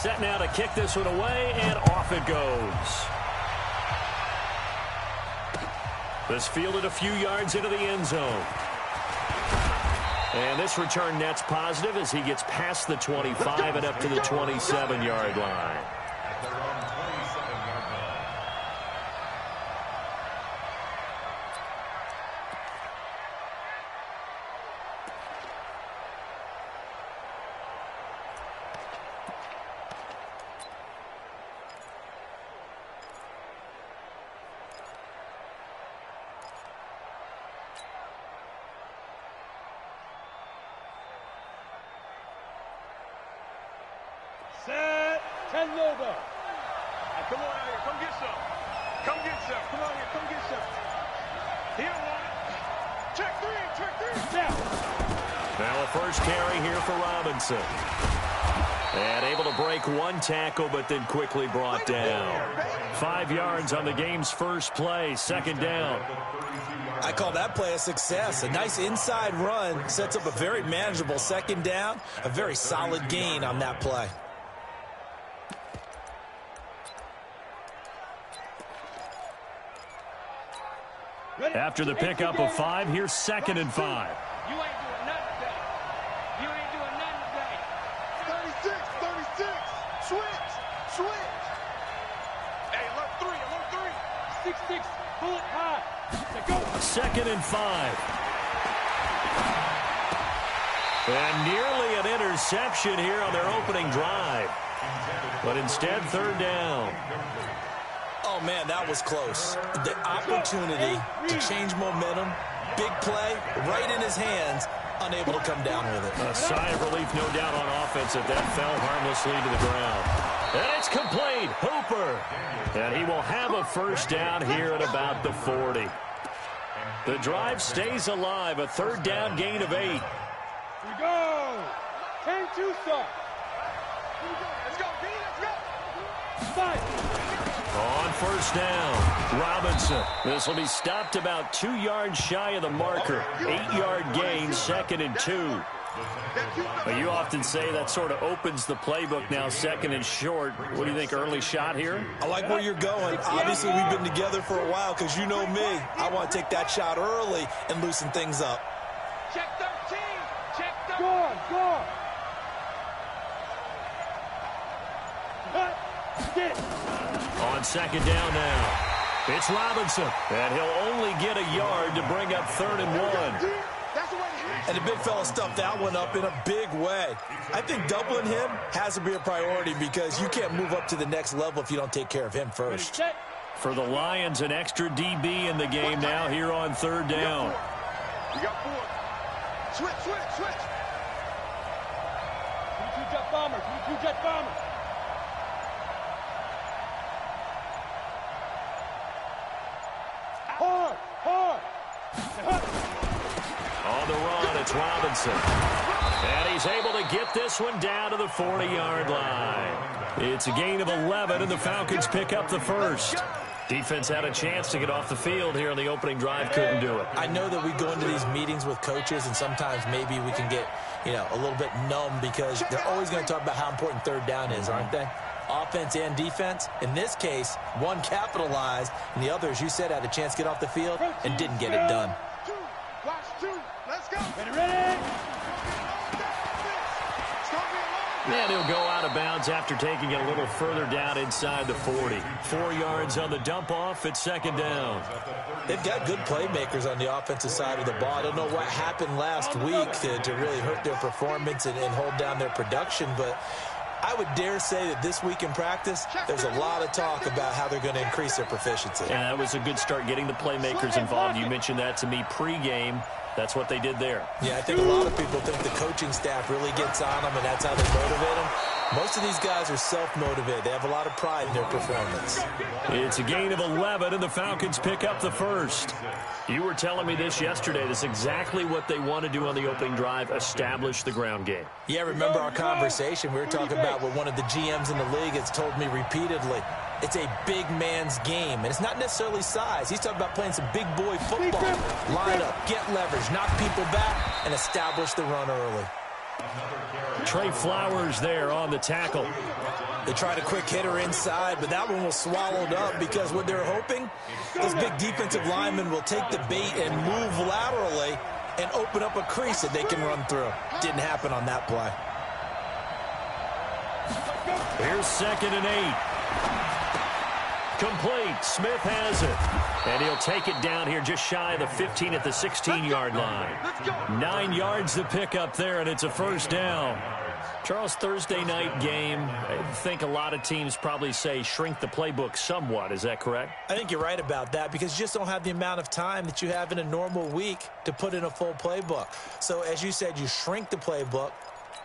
set now to kick this one away, and off it goes. This fielded a few yards into the end zone. And this return net's positive as he gets past the 25 and up to the 27-yard line. Set, 10 over. Hey, come on out here, come get some. Come get some. Come on here, come get some. Here one. Check three. Down. Now a first carry here for Robinson. And able to break one tackle, but then quickly brought down. 5 yards on the game's first play, second down. I call that play a success. A nice inside run sets up a very manageable second down. A very solid gain on that play. After the pickup of 5, here's 2nd and 5. You ain't doing nothing today. You ain't doing nothing today. 36. Switch. Hey, alert 3. 6-6, pull it high. Go. 2nd and 5. And nearly an interception here on their opening drive. But instead, 3rd down. Oh, man, that was close. The opportunity to change momentum, big play, right in his hands, unable to come down with it. A sigh of relief, no doubt, on offense if that fell harmlessly to the ground. And it's complete. Hooper. And he will have a first down here at about the 40. The drive stays alive. A 3rd down gain of 8. Here we go. 10-2 start. Let's go, D. Let's go. 5. On first down, Robinson. This will be stopped about 2 yards shy of the marker. 8-yard gain, 2nd and 2. But you often say that sort of opens the playbook now, 2nd and short. What do you think, early shot here? I like where you're going. Obviously, we've been together for a while because you know me. I want to take that shot early and loosen things up. Check 13. Check 13. Go. Get. On 2nd down now, it's Robinson. And he'll only get a yard to bring up 3rd and 1. And the big fella stuffed that one up in a big way. I think doubling him has to be a priority because you can't move up to the next level if you don't take care of him first. For the Lions, an extra DB in the game now here on 3rd down. We got 4. Switch. 2 jet bombers. 2 jet bombers. Hard. On the run, it's Robinson. And he's able to get this one down to the 40-yard line. It's a gain of 11, and the Falcons pick up the first. Defense had a chance to get off the field here on the opening drive, couldn't do it. I know that we go into these meetings with coaches, and sometimes maybe we can get, a little bit numb because they're always going to talk about how important 3rd down is, aren't they? Offense and defense. In this case, one capitalized, and the other, as you said, had a chance to get off the field and didn't get it done. Watch 2. Let's go. Ready. And he'll go out of bounds after taking it a little further down inside the 40. 4 yards on the dump-off. It's 2nd down. They've got good playmakers on the offensive side of the ball. I don't know what happened last week to really hurt their performance and hold down their production, but I would dare say that this week in practice, there's a lot of talk about how they're going to increase their proficiency. Yeah, that was a good start getting the playmakers involved. You mentioned that to me pregame. That's what they did there. Yeah, I think a lot of people think the coaching staff really gets on them, and that's how they motivate them. Most of these guys are self-motivated. They have a lot of pride in their performance. It's a gain of 11, and the Falcons pick up the first. You were telling me this yesterday. This is exactly what they want to do on the opening drive, establish the ground game. Yeah, remember our conversation. We were talking about what one of the GMs in the league has told me repeatedly. It's a big man's game, and it's not necessarily size. He's talking about playing some big boy football. Line up, get leverage, knock people back, and establish the run early. Trey Flowers there on the tackle. They tried a quick hitter inside, but that one was swallowed up because what they're hoping, those big defensive linemen will take the bait and move laterally and open up a crease that they can run through. Didn't happen on that play. Here's 2nd and 8. Complete. Smith has it. And he'll take it down here just shy of the 15 at the 16-yard line. 9 yards to pick up there, and it's a first down. Charles, Thursday night game, I think a lot of teams probably say shrink the playbook somewhat. Is that correct? I think you're right about that because you just don't have the amount of time that you have in a normal week to put in a full playbook. So as you said, you shrink the playbook,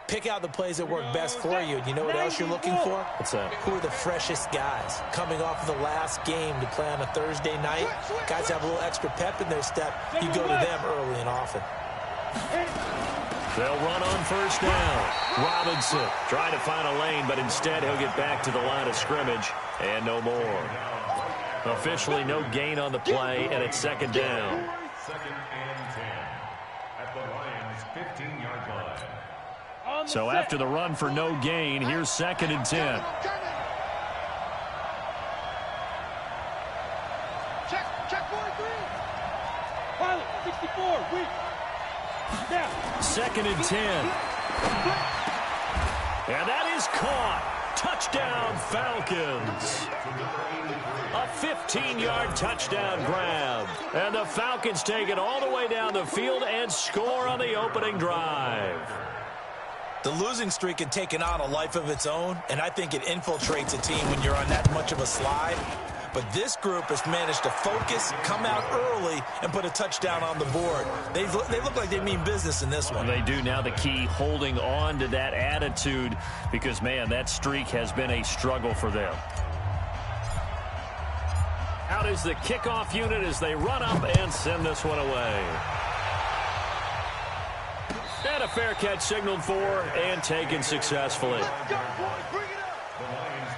pick out the plays that work best for you. And you know what else you're looking for? What's that? Who are the freshest guys coming off of the last game to play on a Thursday night? Guys have a little extra pep in their step. You go to them early and often. They'll run on first down. Robinson trying to find a lane, but instead he'll get back to the line of scrimmage and no more. Officially no gain on the play, and it's 2nd down. 2nd and 10 at the Lions' 15-yard line. So after the run for no gain, here's 2nd and 10. Check 43. Pilot, 64, weak. Down. 2nd and 10. And that is caught. Touchdown, Falcons. A 15-yard touchdown grab. And the Falcons take it all the way down the field and score on the opening drive. The losing streak had taken on a life of its own, and I think it infiltrates a team when you're on that much of a slide. But this group has managed to focus, come out early, and put a touchdown on the board. They look like they mean business in this one. They do. Now the key, holding on to that attitude, because, man, that streak has been a struggle for them. Out is the kickoff unit as they run up and send this one away. And a fair catch signaled for and taken successfully. The Lions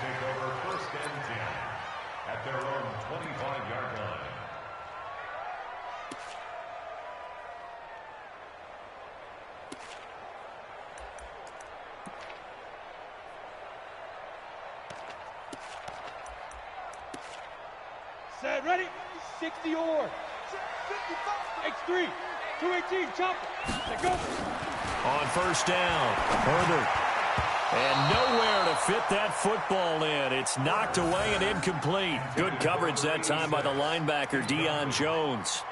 take over 1st and 10 at their own 25-yard line. Set, ready? 60 or. X3. 218, chopper. Let go. On first down, Herbert. And nowhere to fit that football in. It's knocked away and incomplete. Good coverage that time by the linebacker, Deion Jones.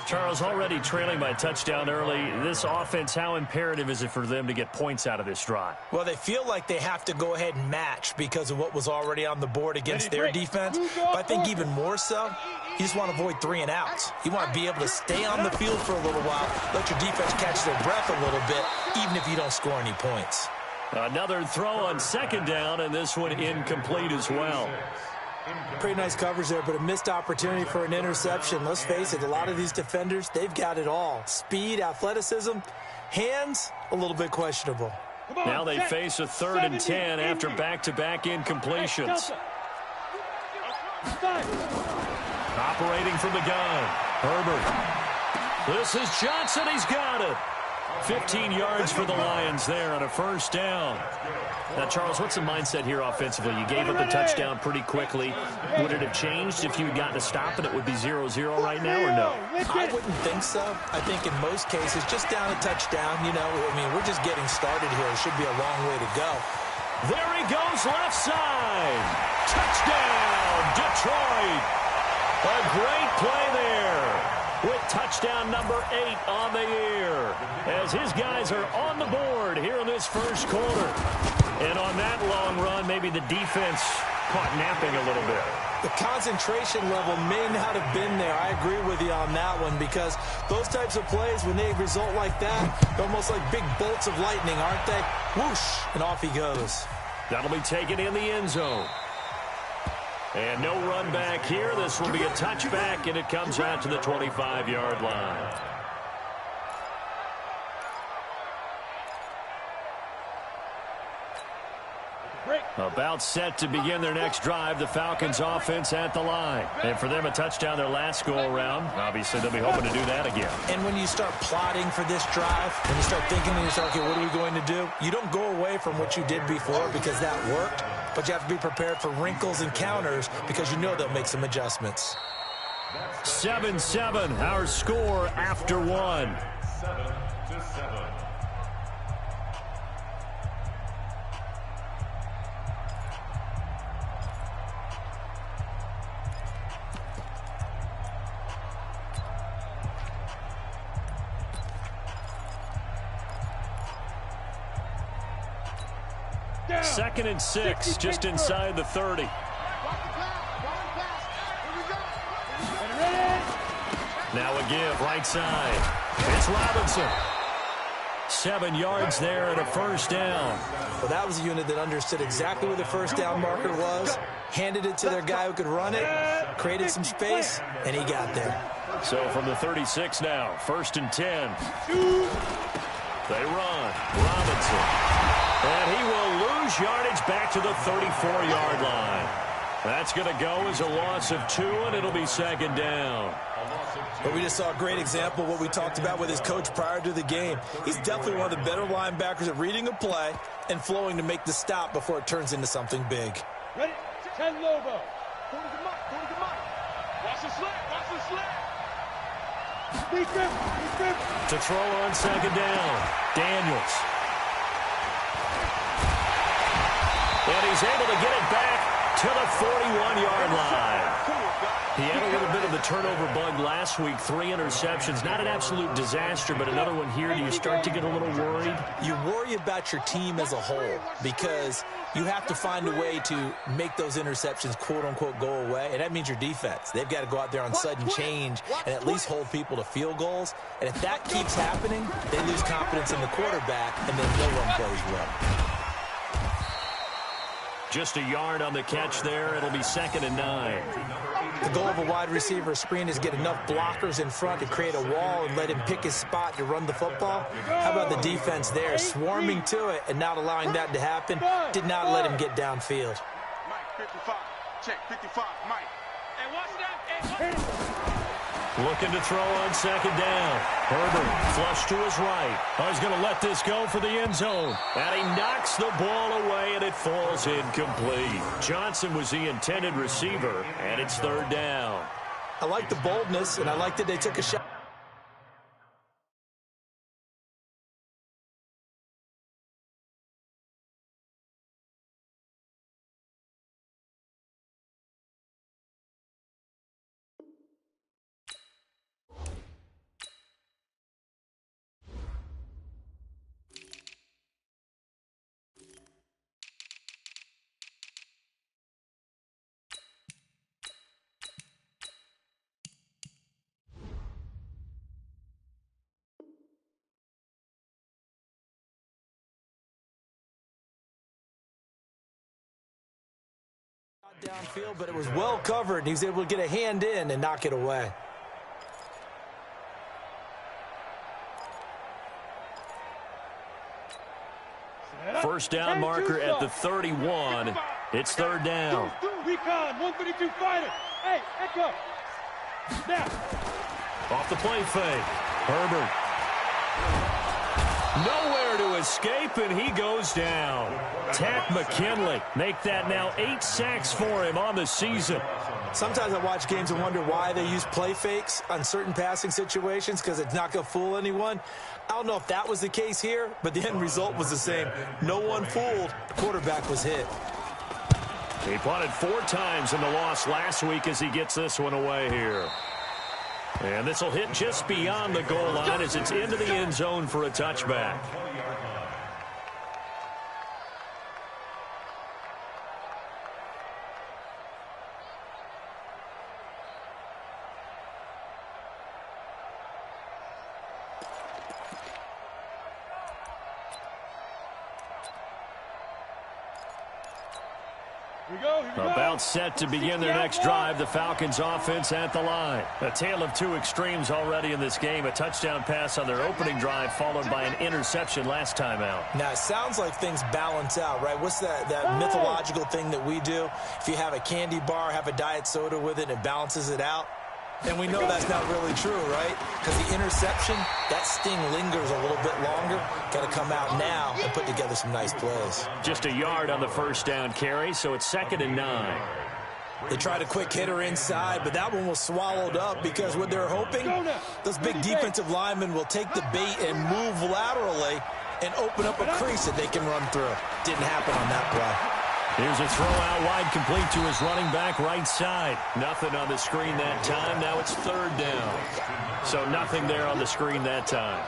Charles, already trailing by a touchdown early. This offense, how imperative is it for them to get points out of this drive? Well, they feel like they have to go ahead and match because of what was already on the board against their defense. But I think even more so, you just want to avoid 3 and outs. You want to be able to stay on the field for a little while, let your defense catch their breath a little bit, even if you don't score any points. Another throw on 2nd down, and this one incomplete as well. Pretty nice coverage there, but a missed opportunity for an interception. Let's face it, a lot of these defenders, they've got it all. Speed, athleticism, hands, a little bit questionable. Now they face a 3rd and 10 after back-to-back incompletions. Operating from the gun, Herbert. This is Johnson, he's got it. 15 yards for the Lions there on a first down. Now, Charles, what's the mindset here offensively? You gave up the touchdown pretty quickly. Would it have changed if you had gotten a stop and it would be 0-0 right now, or no? I wouldn't think so. I think in most cases, just down a touchdown, you know, I mean, we're just getting started here. It should be a long way to go. There he goes, left side. Touchdown, Detroit. A great play there with touchdown number 8 on the year as his guys are on the board here in this first quarter. And on that long run, maybe the defense caught napping a little bit. The concentration level may not have been there. I agree with you on that one because those types of plays, when they result like that, they're almost like big bolts of lightning, aren't they? Whoosh, and off he goes. That'll be taken in the end zone. And no run back here. This will be a touchback, and it comes out to the 25-yard line. About set to begin their next drive, the Falcons offense at the line. And for them, a touchdown their last go-around. Obviously, they'll be hoping to do that again. And when you start plotting for this drive, when you start thinking to yourself, okay, what are we going to do? You don't go away from what you did before because that worked. but you have to be prepared for wrinkles and counters because you know they'll make some adjustments. 7-7, our score after one. 7-7. Second and 6, just inside the 30. Now a give, right side. It's Robinson. 7 yards there and a first down. Well, that was a unit that understood exactly where the first down marker was, handed it to their guy who could run it, created some space, and he got there. So from the 36 now, first and 10. They run. Robinson. And he will lose yardage back to the 34-yard line. That's going to go as a loss of 2, and it'll be second down. But we just saw a great example of what we talked about with his coach prior to the game. He's definitely one of the better linebackers at reading a play and flowing to make the stop before it turns into something big. Ready? 10 Lobo. Go to the mark. Watch the slap. Defense. To throw on second down, Daniels. And he's able to get it back to the 41-yard line. He had a little bit of the turnover bug last week, 3 interceptions. Not an absolute disaster, but another one here. Do you start to get a little worried? You worry about your team as a whole because you have to find a way to make those interceptions, quote-unquote, go away, and that means your defense. They've got to go out there on sudden change and at least hold people to field goals. And if that keeps happening, they lose confidence in the quarterback, and then no one plays well. Just a yard on the catch there. It'll be second and 9. The goal of a wide receiver screen is get enough blockers in front to create a wall and let him pick his spot to run the football. How about the defense there, swarming to it and not allowing that to happen? Did not let him get downfield. Mike, 55. Check, 55, Mike. Hey, watch that. Looking to throw on second down. Herbert flush to his right. He's going to let this go for the end zone. And he knocks the ball away, and it falls incomplete. Johnson was the intended receiver, and it's third down. I like the boldness, and I like that they took a shot. Downfield, but it was well covered, and he was able to get a hand in and knock it away. First down marker at the 31. It's third down. Recon, 132 fighter. Hey, echo. Now. Off the play fake. Herbert. Nowhere to escape, and he goes down. Tack McKinley make that now 8 sacks for him on the season. Sometimes I watch games and wonder why they use play fakes on certain passing situations because it's not going to fool anyone. I don't know if that was the case here, but the end result was the same. No one fooled. The quarterback was hit. He punted 4 times in the loss last week as he gets this one away here. And this will hit just beyond the goal line as it's into the end zone for a touchback. About set to begin their next drive, the Falcons offense at the line. A tale of 2 extremes already in this game. A touchdown pass on their opening drive followed by an interception last time out. Now, it sounds like things balance out, right? What's that mythological thing that we do? If you have a candy bar, have a diet soda with it, and it balances it out. And we know that's not really true, right? Because the interception, that sting lingers a little bit longer. Got to come out now and put together some nice plays. Just a yard on the first down carry, so it's 2nd and 9. They tried a quick hitter inside, but that one was swallowed up because what they're hoping, those big defensive linemen will take the bait and move laterally and open up a crease that they can run through. Didn't happen on that play. Here's a throw out wide, complete to his running back right side. Nothing on the screen that time. Now it's 3rd down. So nothing there on the screen that time.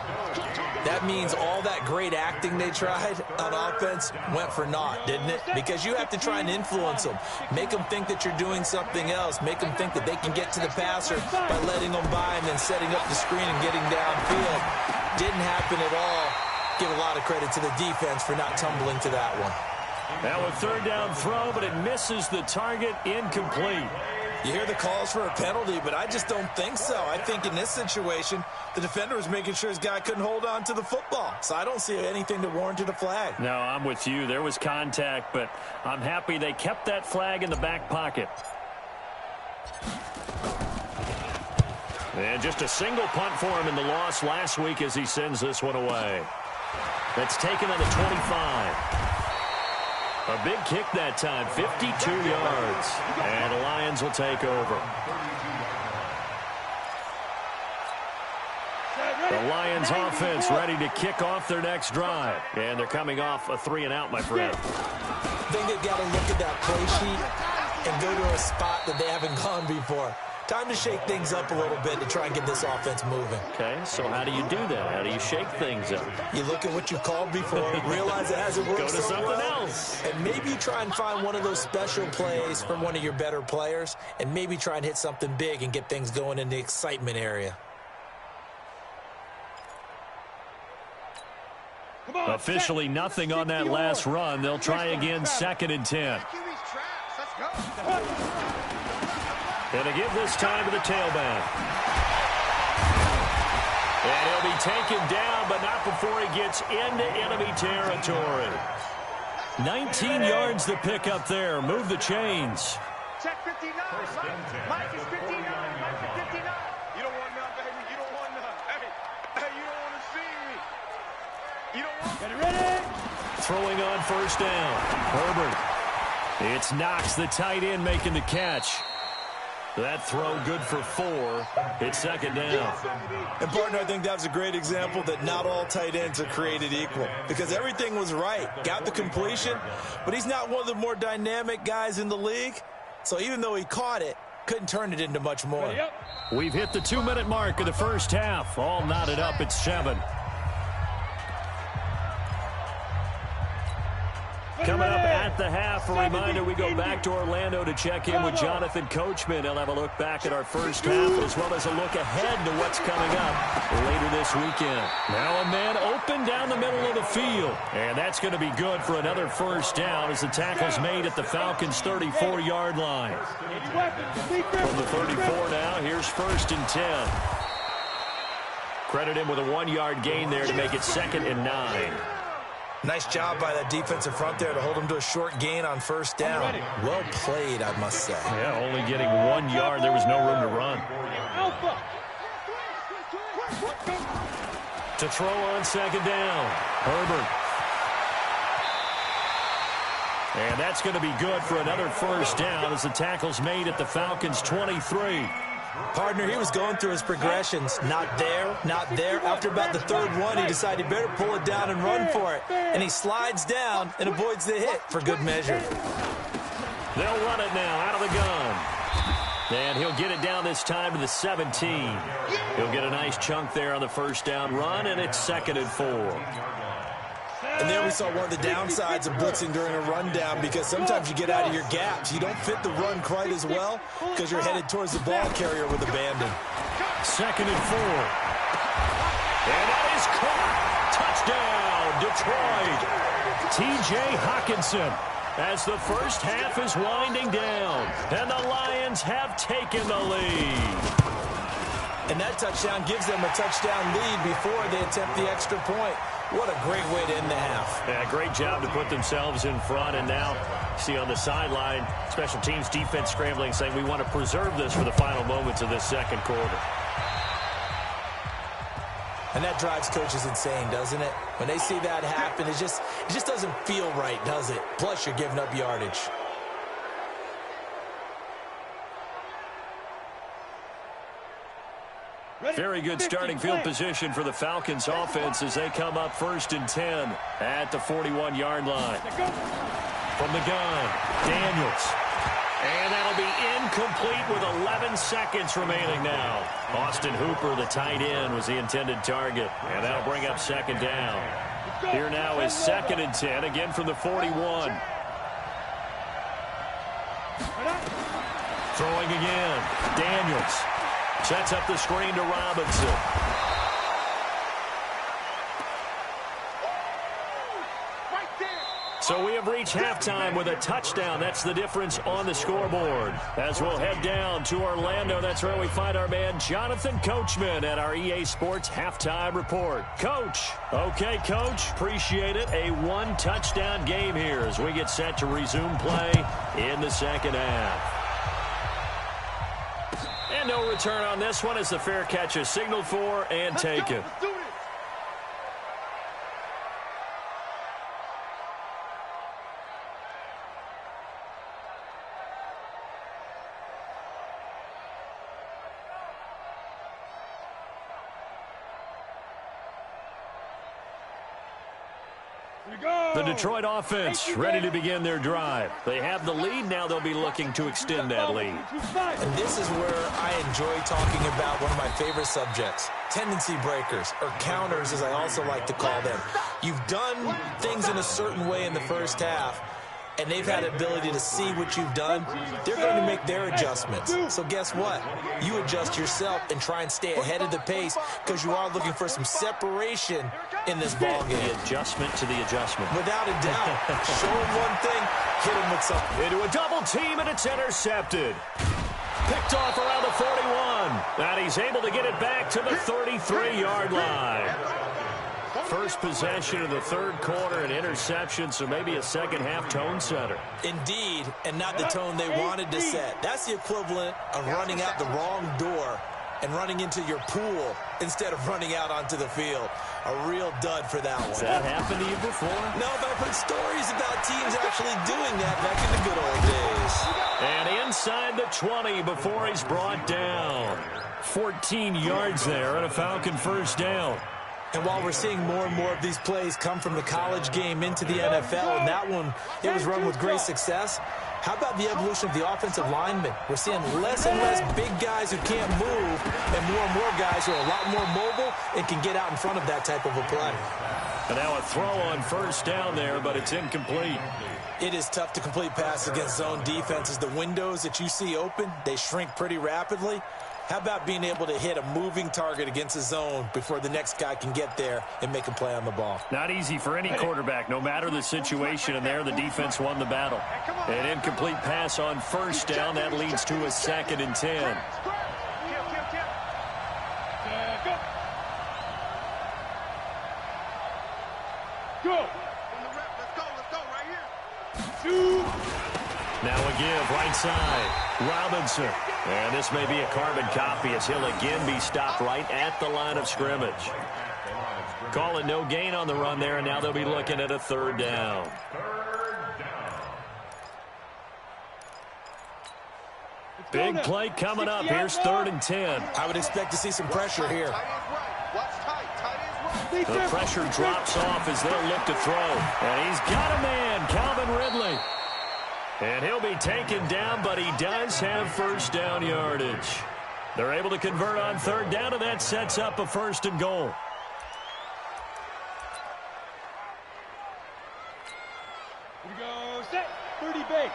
That means all that great acting they tried on offense went for naught, didn't it? Because you have to try and influence them. Make them think that you're doing something else. Make them think that they can get to the passer by letting them by and then setting up the screen and getting downfield. Didn't happen at all. Give a lot of credit to the defense for not tumbling to that one. Now a 3rd down throw, but it misses the target, incomplete. You hear the calls for a penalty, but I just don't think so. I think in this situation, the defender was making sure his guy couldn't hold on to the football. So I don't see anything that warranted a flag. No, I'm with you. There was contact, but I'm happy they kept that flag in the back pocket. And just a single punt for him in the loss last week as he sends this one away. That's taken on the 25. A big kick that time, 52 yards. And the Lions will take over. The Lions offense ready to kick off their next drive. And they're coming off a 3-and-out, my friend. I think they've got to look at that play sheet and go to a spot that they haven't gone before. Time to shake things up a little bit to try and get this offense moving. Okay, so how do you do that? How do you shake things up? You look at what you called before, realize it hasn't worked Go to so something well, else. and maybe try and find one of those special plays from one of your better players, and maybe try and hit something big and get things going in the excitement area. Officially nothing on that last run. They'll try again, 2nd and 10. And to give this time to the tailback. And he'll be taken down, but not before he gets into enemy territory. 19 yards to pick up there. Move the chains. Check 59. Mike is 59. Mike is 59. You don't want none, baby. You don't want none. Hey, you don't want to see me. You don't want. Get it ready. Throwing on 1st down. Herbert. It's Knox, the tight end, making the catch. That throw good for 4. It's 2nd down. And, partner, I think that's a great example that not all tight ends are created equal. Because everything was right. Got the completion, but he's not one of the more dynamic guys in the league. So even though he caught it, couldn't turn it into much more. We've hit the 2-minute mark of the first half. All knotted up at 7. Coming up at the half, a reminder, we go back to Orlando to check in with Jonathan Coachman. He'll have a look back at our first half as well as a look ahead to what's coming up later this weekend. Now a man open down the middle of the field. And that's going to be good for another 1st down as the tackle's made at the Falcons' 34-yard line. From the 34 now, here's 1st and 10. Credit him with a 1-yard gain there to make it 2nd and 9. Nice job by that defensive front there to hold him to a short gain on 1st down. Well played, I must say. Yeah, only getting 1 yard. There was no room to run. To throw on 2nd down. Herbert. And that's going to be good for another 1st down as the tackle's made at the Falcons' 23. Partner, he was going through his progressions. Not there, not there. After about the 3rd one, he decided he better pull it down and run for it. And he slides down and avoids the hit for good measure. They'll run it now out of the gun. And he'll get it down this time to the 17. He'll get a nice chunk there on the 1st down run, and it's 2nd and 4. And there we saw one of the downsides of blitzing during a rundown because sometimes you get out of your gaps. You don't fit the run quite as well because you're headed towards the ball carrier with abandon. 2nd and 4. And that is caught. Touchdown, Detroit. T.J. Hockenson as the first half is winding down. And the Lions have taken the lead. And that touchdown gives them a touchdown lead before they attempt the extra point. What a great way to end the half. Yeah, great job to put themselves in front, and now See on the sideline, special teams defense scrambling, saying we want to preserve this for the final moments of this second quarter. And that drives coaches insane, doesn't it? When they see that happen, it just doesn't feel right, does it? Plus, you're giving up yardage. Very good starting field position for the Falcons offense as they come up 1st and 10 at the 41-yard line. From the gun, Daniels. And that'll be incomplete with 11 seconds remaining now. Austin Hooper, the tight end, was the intended target. And that'll bring up 2nd down. Here now is 2nd and 10, again from the 41. Throwing again, Daniels. Sets up the screen to Robinson. So we have reached halftime with a touchdown. That's the difference on the scoreboard. As we'll head down to Orlando, that's where we find our man Jonathan Coachman at our EA Sports Halftime Report. Coach. Okay, Coach. Appreciate it. A one-touchdown game here as we get set to resume play in the second half. And no return on this one as the fair catch is signaled for and taken. The Detroit offense ready to begin their drive. They have the lead. Now they'll be looking to extend that lead. And this is where I enjoy talking about one of my favorite subjects, tendency breakers, or counters as I also like to call them. You've done things in a certain way in the first half, and they've had the ability to see what you've done. They're going to make their adjustments. So guess what? You adjust yourself and try and stay ahead of the pace because you are looking for some separation in this ballgame. The adjustment to the adjustment. Without a doubt. Show them one thing, hit them with something. Into a double team, and it's intercepted. Picked off around the 41. And he's able to get it back to the 33-yard line. First possession of the third quarter, an interception, so maybe a second-half tone setter. Indeed, and not the tone they wanted to set. That's the equivalent of running out the wrong door and running into your pool instead of running out onto the field. A real dud for that one. Has that happened to you before? No, but I've heard stories about teams actually doing that back in the good old days. And inside the 20 before he's brought down. 14 yards there and a Falcon first down. And while we're seeing more and more of these plays come from the college game into the NFL, and that one, it was run with great success, how about the evolution of the offensive linemen? We're seeing less and less big guys who can't move and more guys who are a lot more mobile and can get out in front of that type of a play. And now a throw on first down there, but it's incomplete. It is tough to complete passes against zone defenses. The windows that you see open, they shrink pretty rapidly. How about being able to hit a moving target against a zone before the next guy can get there and make a play on the ball? Not easy for any quarterback, no matter the situation, and there the defense won the battle. An incomplete pass on first down, that leads to a 2nd and 10. Go. Now a give, right side. Robinson. And this may be a carbon copy as he'll again be stopped right at the line of scrimmage. Call it no gain on the run there, and now they'll be looking at a 3rd down. Big play coming up. Here's 3rd and 10. I would expect to see some pressure here. The pressure drops off as they'll look to throw. And he's got a man, Calvin Ridley. And he'll be taken down, but he does have first down yardage. They're able to convert on 3rd down, and that sets up a 1st and goal. Here we go, set, 30 base.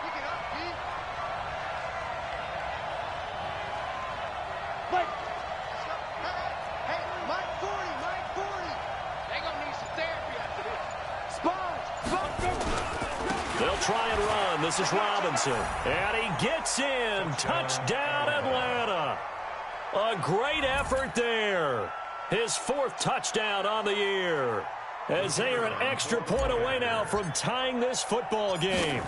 Pick it up, Pete. Mike. Hey, Mike 40, Mike 40. They gonna need some therapy after this. Spot, go. They'll try and run. This is Robinson. And he gets in. Touchdown, Atlanta. A great effort there. His 4th touchdown on the year. as they are an extra point away now from tying this football game.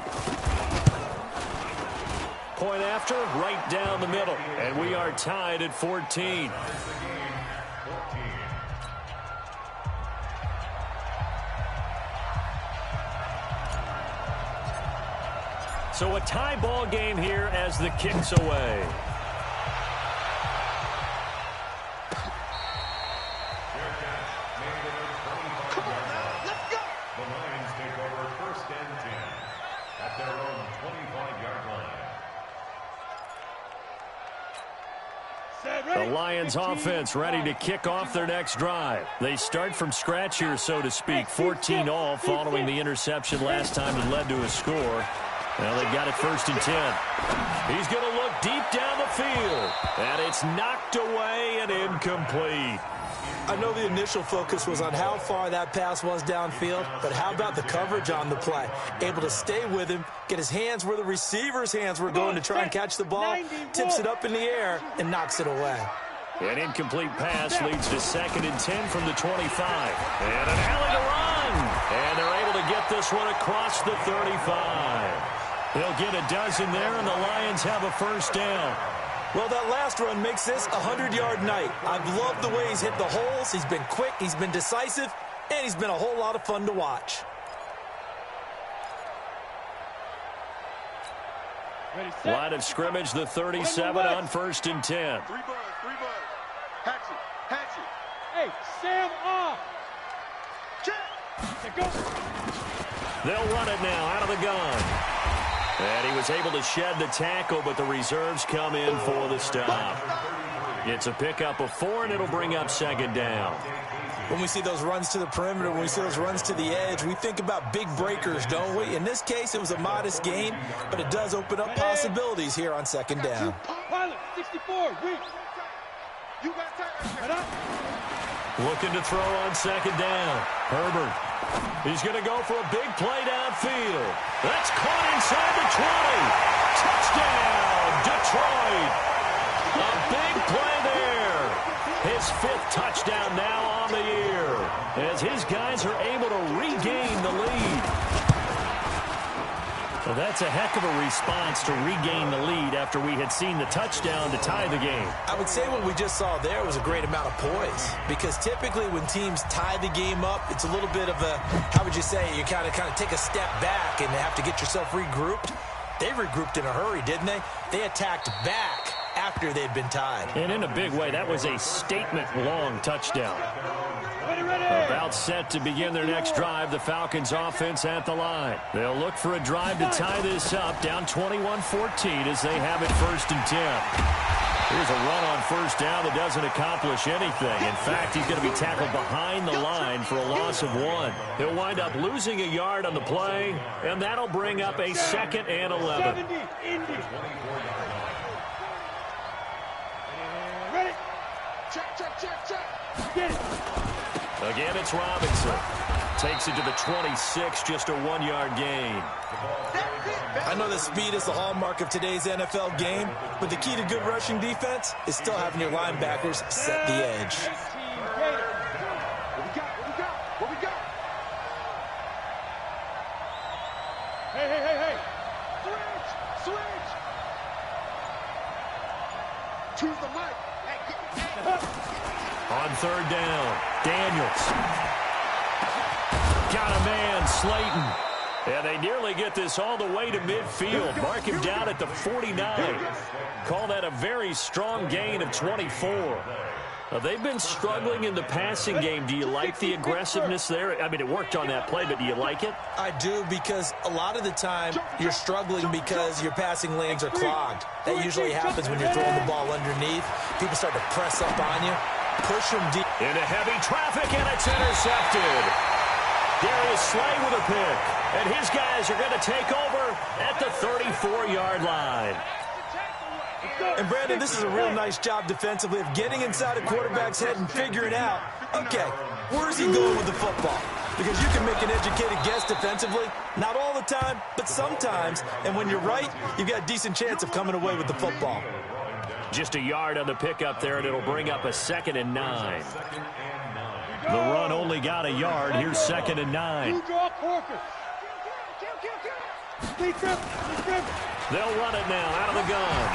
Point after, right down the middle, and we are tied at 14. So a tie ball game here as the kick's away. Come on now, let's go. The Lions take over 1st and 10 at their own 25-yard line. The Lions offense ready to kick off their next drive. They start from scratch here, so to speak. 14-all following the interception last time that led to a score. Well, they've got it 1st and 10. He's going to look deep down the field. And it's knocked away and incomplete. I know the initial focus was on how far that pass was downfield, but how about the coverage on the play? Able to stay with him, get his hands where the receiver's hands were going to try and catch the ball, tips it up in the air, and knocks it away. An incomplete pass leads to 2nd and 10 from the 25. And an alley to run. And they're able to get this one across the 35. They'll get a dozen there, and the Lions have a 1st down. Well, that last run makes this a 100-yard night. I've loved the way he's hit the holes. He's been quick, he's been decisive, and he's been a whole lot of fun to watch. Line of scrimmage, the 37 on 1st and 10. 3 buds. Hatchet. Hey, Sam off. Check. Go. They'll run it now out of the gun. And he was able to shed the tackle, but the reserves come in for the stop. It's a pickup of 4, and it'll bring up 2nd down. When we see those runs to the perimeter, when we see those runs to the edge, we think about big breakers, don't we? In this case, it was a modest gain, but it does open up possibilities here on 2nd down. Pilot, 64, you got time. Looking to throw on 2nd down. Herbert. He's going to go for a big play downfield. That's caught inside the 20. Touchdown, Detroit. A big play there. His 5th touchdown now on the year as his guys are able to regain the lead. Well, that's a heck of a response to regain the lead after we had seen the touchdown to tie the game. I would say what we just saw there was a great amount of poise, because typically when teams tie the game up, it's a little bit of a, how would you say, you kind of take a step back and have to get yourself regrouped. They regrouped in a hurry, didn't they? They attacked back after they'd been tied. And in a big way, that was a statement-long touchdown. About set to begin their next drive, the Falcons offense at the line. They'll look for a drive to tie this up, down 21-14 as they have it 1st and 10. Here's a run on 1st down that doesn't accomplish anything. In fact, he's going to be tackled behind the line for a loss of 1. He'll wind up losing a yard on the play, and that'll bring up a 2nd and 11. Ready? Check. Get it. Again, it's Robinson. Takes it to the 26, just a 1-yard gain. I know that speed is the hallmark of today's NFL game, but the key to good rushing defense is still having your linebackers set the edge. What we got? Hey. Switch. Choose the mic. On 3rd down, Daniels. Got a man, Slayton. And they nearly get this all the way to midfield. Mark him down at the 49. Call that a very strong gain of 24. They've been struggling in the passing game. Do you like the aggressiveness there? I mean, it worked on that play, but do you like it? I do, because a lot of the time you're struggling because your passing lanes are clogged. That usually happens when you're throwing the ball underneath. People start to press up on you, push them deep. Into heavy traffic, and it's intercepted. Darius Slay with a pick, and his guys are going to take over at the 34-yard line. And, Brandon, this is a real nice job defensively of getting inside a quarterback's head and figuring out, okay, where's he going with the football? Because you can make an educated guess defensively, not all the time, but sometimes. And when you're right, you've got a decent chance of coming away with the football. Just a yard on the pickup there, and it'll bring up a 2nd and 9. The run only got a yard. Here's 2nd and 9. They'll run it now out of the gun.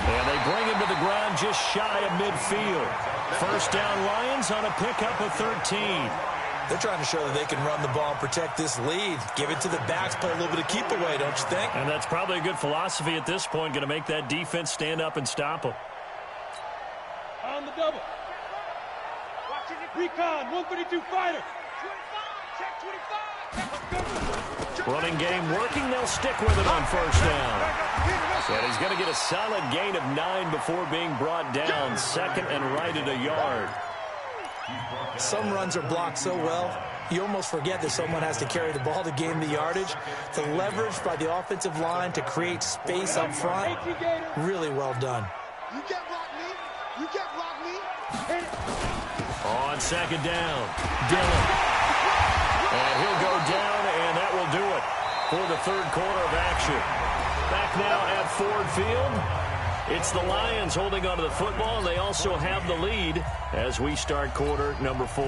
And they bring him to the ground just shy of midfield. First down, Lions on a pickup of 13. They're trying to show that they can run the ball and protect this lead. Give it to the backs, play a little bit of keep away, don't you think? And that's probably a good philosophy at this point, going to make that defense stand up and stop them. On the double. Recon, 132 fighter. 25, check 25. Running game working, they'll stick with it on first down. And he's going to get a solid gain of 9 before being brought down. 2nd and right at a yard. Some runs are blocked so well, you almost forget that someone has to carry the ball to gain the yardage. The leverage by the offensive line to create space up front, really well done. You can't block me. You can't block me. On 2nd down, Dillon. And he'll go down, and that will do it for the 3rd quarter of action. Back now at Ford Field. It's the Lions holding onto the football, and they also have the lead as we start quarter number 4.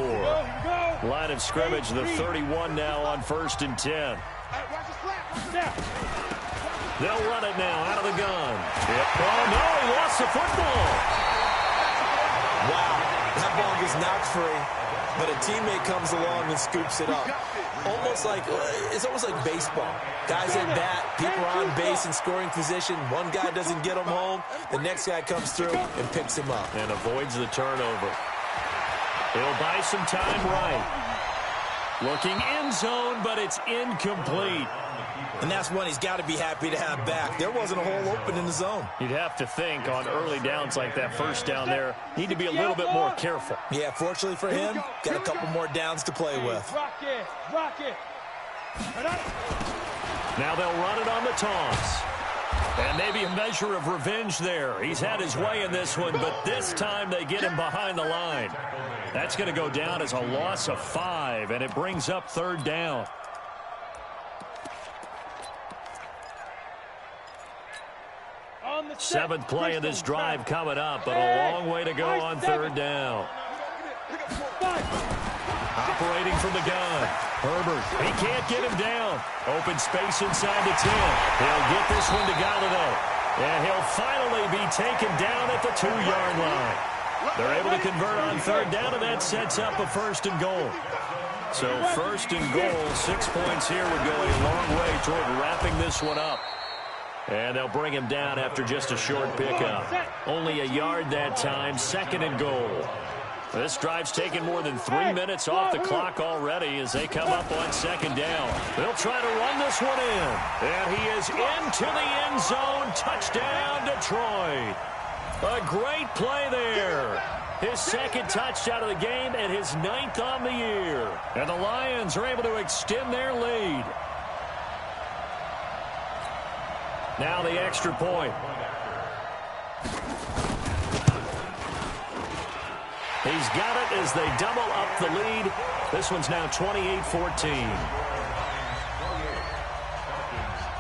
Line of scrimmage, the 31 now on 1st and 10. They'll run it now out of the gun. Oh, no, he lost the football. Wow, that ball gets knocked free, but a teammate comes along and scoops it up. It's almost like baseball. Guys at bat, people are on base in scoring position. One guy doesn't get him home. The next guy comes through and picks him up. And avoids the turnover. He'll buy some time right. Looking end zone, but it's incomplete. And that's one he's got to be happy to have back. There wasn't a hole open in the zone. You'd have to think on early downs like that first down there, need to be a little bit more careful. Yeah, fortunately for him, got a couple more downs to play with. Rock it. Now they'll run it on the toss. And maybe a measure of revenge there. He's had his way in this one, but this time they get him behind the line. That's going to go down as a loss of 5, and it brings up 3rd down. Seventh play of this drive coming up, but a long way to go on 3rd down. Operating from the gun. Herbert, he can't get him down. Open space inside the 10. He'll get this one to Galladay. And he'll finally be taken down at the 2-yard line. They're able to convert on 3rd down, and that sets up a 1st and goal. So 1st and goal, 6 points here would go a long way toward wrapping this one up. And they'll bring him down after just a short pickup. Only a yard that time, 2nd and goal. This drive's taken more than 3 minutes off the clock already as they come up on 2nd down. They'll try to run this one in. And he is into the end zone. Touchdown, Detroit. A great play there. His 2nd touchdown of the game and his 9th on the year. And the Lions are able to extend their lead. Now the extra point. He's got it as they double up the lead. This one's now 28-14.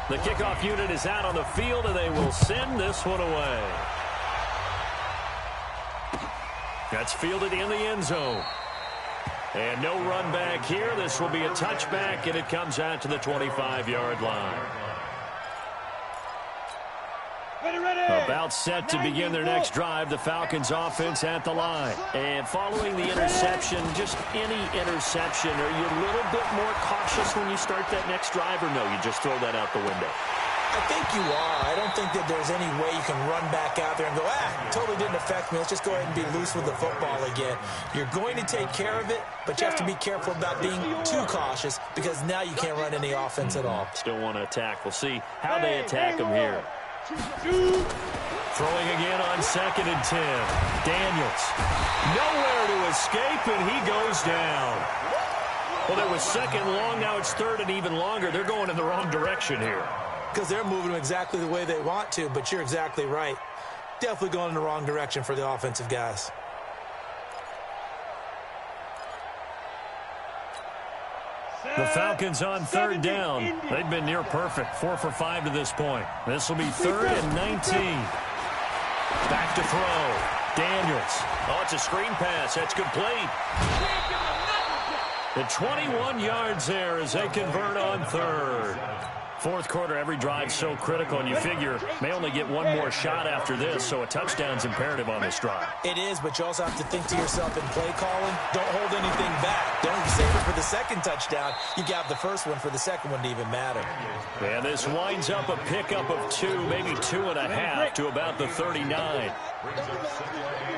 The kickoff unit is out on the field, and they will send this one away. That's fielded in the end zone. And no run back here. This will be a touchback, and it comes out to the 25-yard line. About set to begin their next drive, the Falcons offense at the line. And following the interception, just any interception, are you a little bit more cautious when you start that next drive, or no, you just throw that out the window? I think you are. I don't think that there's any way you can run back out there and go, totally didn't affect me. Let's just go ahead and be loose with the football again. You're going to take care of it, but you have to be careful about being too cautious because now you can't run any offense at all. Still want to attack. We'll see how they attack him here. Throwing again on 2nd and 10. Daniels. Nowhere to escape, and he goes down. Well, it was 2nd long. Now it's 3rd and even longer. They're going in the wrong direction here. Because they're moving them exactly the way they want to, but you're exactly right. Definitely going in the wrong direction for the offensive guys. The Falcons on 3rd down. They've been near perfect, 4 for 5 to this point. This will be 3rd and 19. Back to throw. Daniels. Oh, it's a screen pass. That's complete. The 21 yards there as they convert on third. Fourth quarter, every drive so critical, and you figure may only get one more shot after this, so a touchdown's imperative on this drive. It is, but you also have to think to yourself in play calling, don't hold anything back. Don't save it for the second touchdown. You got the first one for the second one to even matter. And this winds up a pickup of 2, maybe 2.5 to about the 39.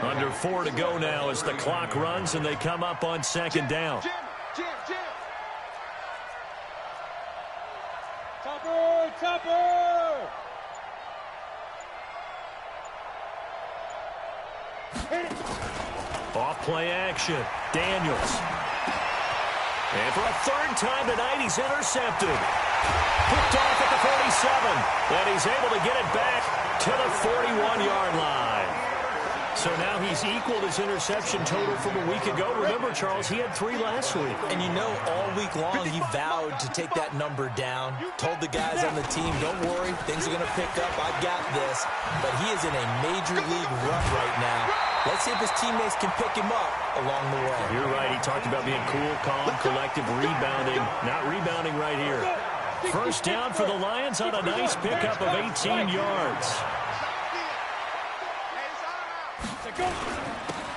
Under 4 to go now as the clock runs, and they come up on second down. Topper! Off play action. Daniels. And for a third time tonight, he's intercepted. Picked off at the 47. And he's able to get it back to the 41-yard line. So now he's equaled his interception total from a week ago. Remember, Charles, he had 3 last week. And you know, all week long he vowed to take that number down. Told the guys on the team, don't worry, things are going to pick up. I got this. But he is in a major league rut right now. Let's see if his teammates can pick him up along the way. You're right. He talked about being cool, calm, collective, rebounding. Not rebounding right here. First down for the Lions on a nice pickup of 18 yards.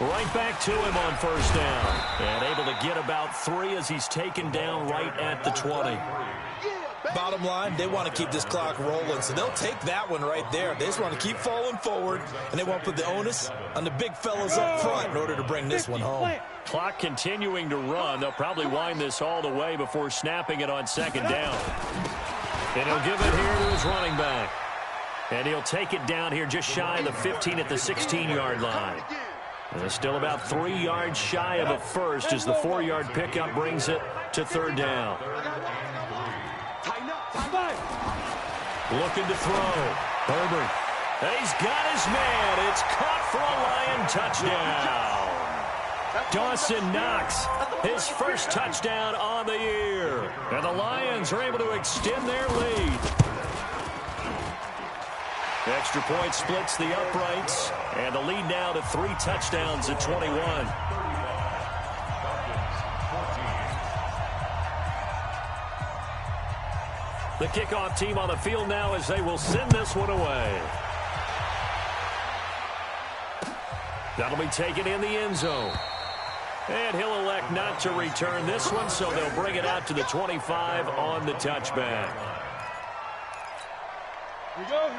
Right back to him on first down. And able to get about 3 as he's taken down right at the 20. Bottom line, they want to keep this clock rolling, so they'll take that one right there. They just want to keep falling forward, and they want to put the onus on the big fellas up front in order to bring this one home. Clock continuing to run. They'll probably wind this all the way before snapping it on second down. And he'll give it here to his running back. And he'll take it down here just shy of the 15 at the 16-yard line. And it's still about 3 yards shy of a first as the 4-yard pickup brings it to third down. Looking to throw. Herbert. He's got his man. It's caught for a Lion touchdown. Dawson Knox, his first touchdown on the year. And the Lions are able to extend their lead. Extra point splits the uprights, and the lead now to 3 touchdowns at 21. The kickoff team on the field now as they will send this one away. That'll be taken in the end zone. And he'll elect not to return this one, so they'll bring it out to the 25 on the touchback.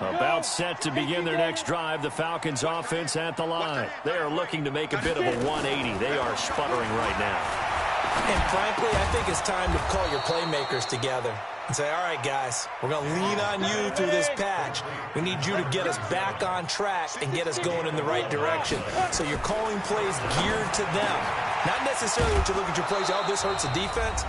About set to begin their next drive, the Falcons offense at the line. They are looking to make a bit of a 180. They are sputtering right now. And frankly, I think it's time to call your playmakers together and say, all right, guys, we're going to lean on you through this patch. We need you to get us back on track and get us going in the right direction. So you're calling plays geared to them. Not necessarily what you look at your plays, oh, this hurts the defense.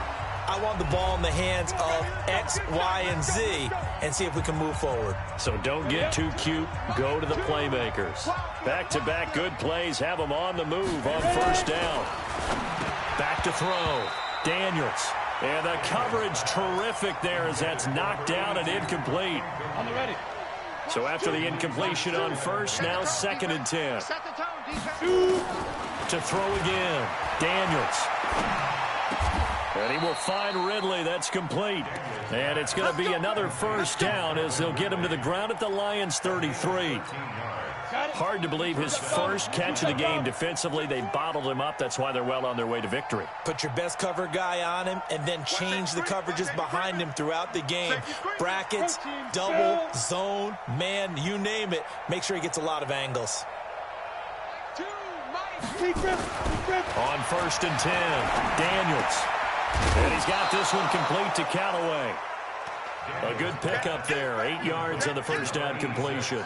I want the ball in the hands of X, Y, and Z and see if we can move forward. So don't get too cute. Go to the playmakers. Back-to-back good plays have them on the move on first down. Back to throw. Daniels. And the coverage terrific there as that's knocked down and incomplete. On the ready. So after the incompletion on first, now 2nd and 10. To throw again. Daniels. And he will find Ridley. That's complete. And it's going to be another first down as they'll get him to the ground at the Lions' 33. Hard to believe his first catch of the game defensively. They bottled him up. That's why they're well on their way to victory. Put your best cover guy on him and then change the coverages behind him throughout the game. Brackets, double, zone, man, you name it. Make sure he gets a lot of angles. On 1st and 10, Daniels. And he's got this one complete to Callaway. A good pickup there. 8 yards on the first down completion.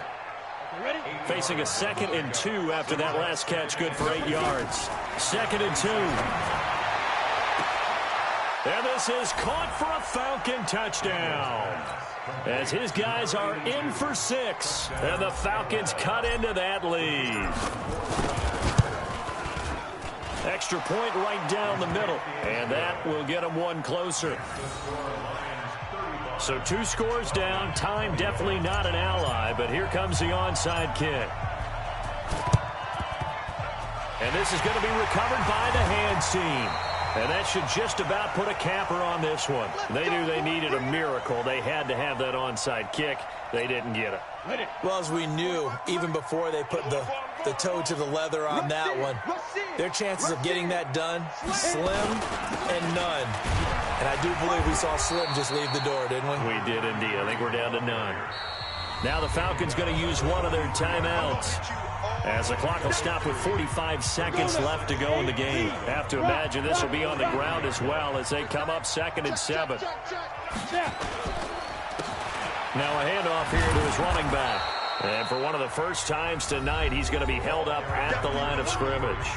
Facing a 2nd and 2 after that last catch, good for 8 yards. 2nd and 2. And this is caught for a Falcon touchdown. As his guys are in for 6. And the Falcons cut into that lead. Extra point right down the middle. And that will get them one closer. So 2 scores down. Time definitely not an ally, but here comes the onside kick. this is going to be recovered by the hands team. And that should just about put a capper on this one. They knew they needed a miracle. They had to have that onside kick. They didn't get it. Well, as we knew, even before they put the toe to the leather on that one, their chances of getting that done, slim and none. And I do believe we saw Slim just leave the door, didn't we? We did indeed. I think we're down to none. Now the Falcons going to use one of their timeouts, as the clock will stop with 45 seconds left to go in the game. Have to imagine this will be on the ground as well as they come up 2nd and 7. Now a handoff here to his running back. And for one of the first times tonight, he's going to be held up at the line of scrimmage.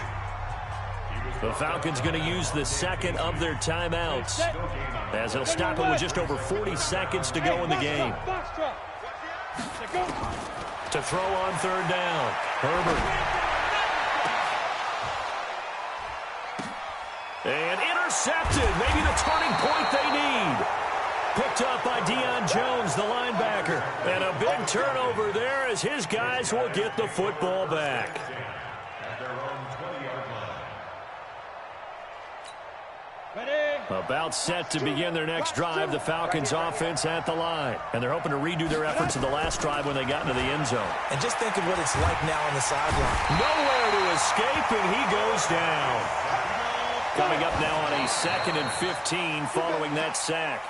The Falcons going to use the second of their timeouts, as they'll stop it with just over 40 seconds to go in the game. To throw on 3rd down, Herbert. And intercepted, maybe the turning point they need. Picked up by Deion Jones, the linebacker. And a big turnover there as his guys will get the football back. About set to begin their next drive, the Falcons offense at the line. And they're hoping to redo their efforts in the last drive when they got into the end zone. And just think of what it's like now on the sideline. Nowhere to escape, and he goes down. Coming up now on a 2nd and 15 following that sack.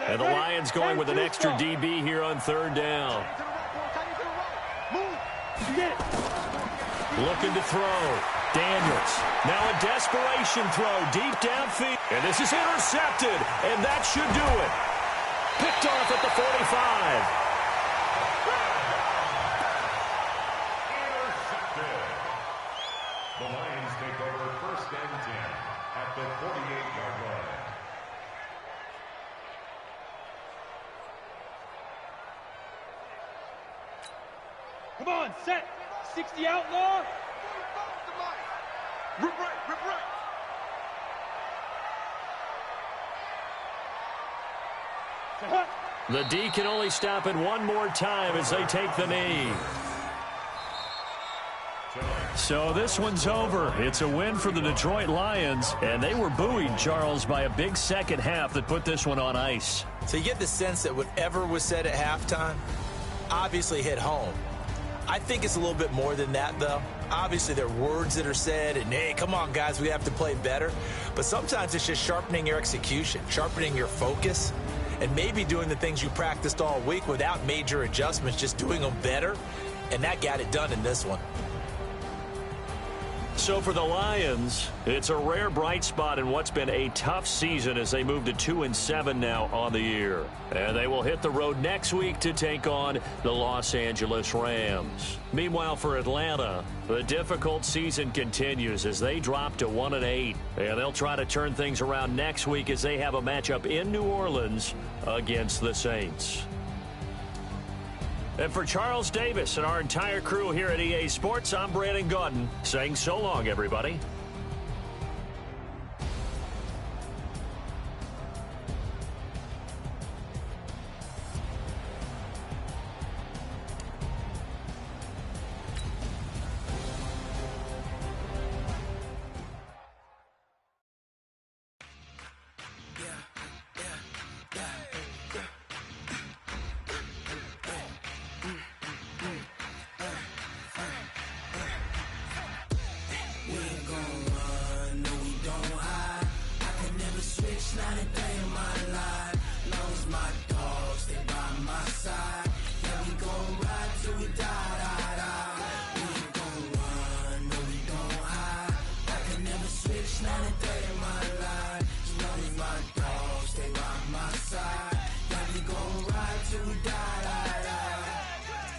And the Lions going with an extra DB here on 3rd down. Looking to throw. Daniels. Now a desperation throw deep downfield. And this is intercepted. And that should do it. Picked off at the 45. Intercepted. The Lions take over 1st and 10 at the 48-yard line. Come on, set. 60 outlaw. Rip right. The D can only stop it one more time as they take the knee. So this one's over. It's a win for the Detroit Lions, and they were buoyed, Charles, by a big second half that put this one on ice. So you get the sense that whatever was said at halftime obviously hit home. I think it's a little bit more than that, though. Obviously, there are words that are said, and, hey, come on, guys, we have to play better. But sometimes it's just sharpening your execution, sharpening your focus, and maybe doing the things you practiced all week without major adjustments, just doing them better, and that got it done in this one. So for the Lions, it's a rare bright spot in what's been a tough season as they move to 2-7 now on the year. And they will hit the road next week to take on the Los Angeles Rams. Meanwhile, for Atlanta, the difficult season continues as they drop to 1-8. And they'll try to turn things around next week as they have a matchup in New Orleans against the Saints. And for Charles Davis and our entire crew here at EA Sports, I'm Brandon Gaudin saying so long, everybody.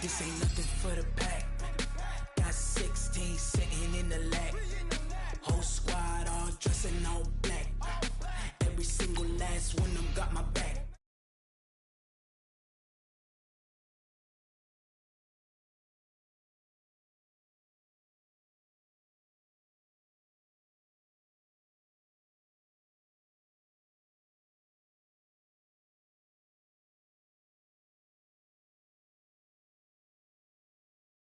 This ain't nothing for the pack. Got 16 sitting in the lap. Whole squad all dressing all black. Every single last one of them got my back.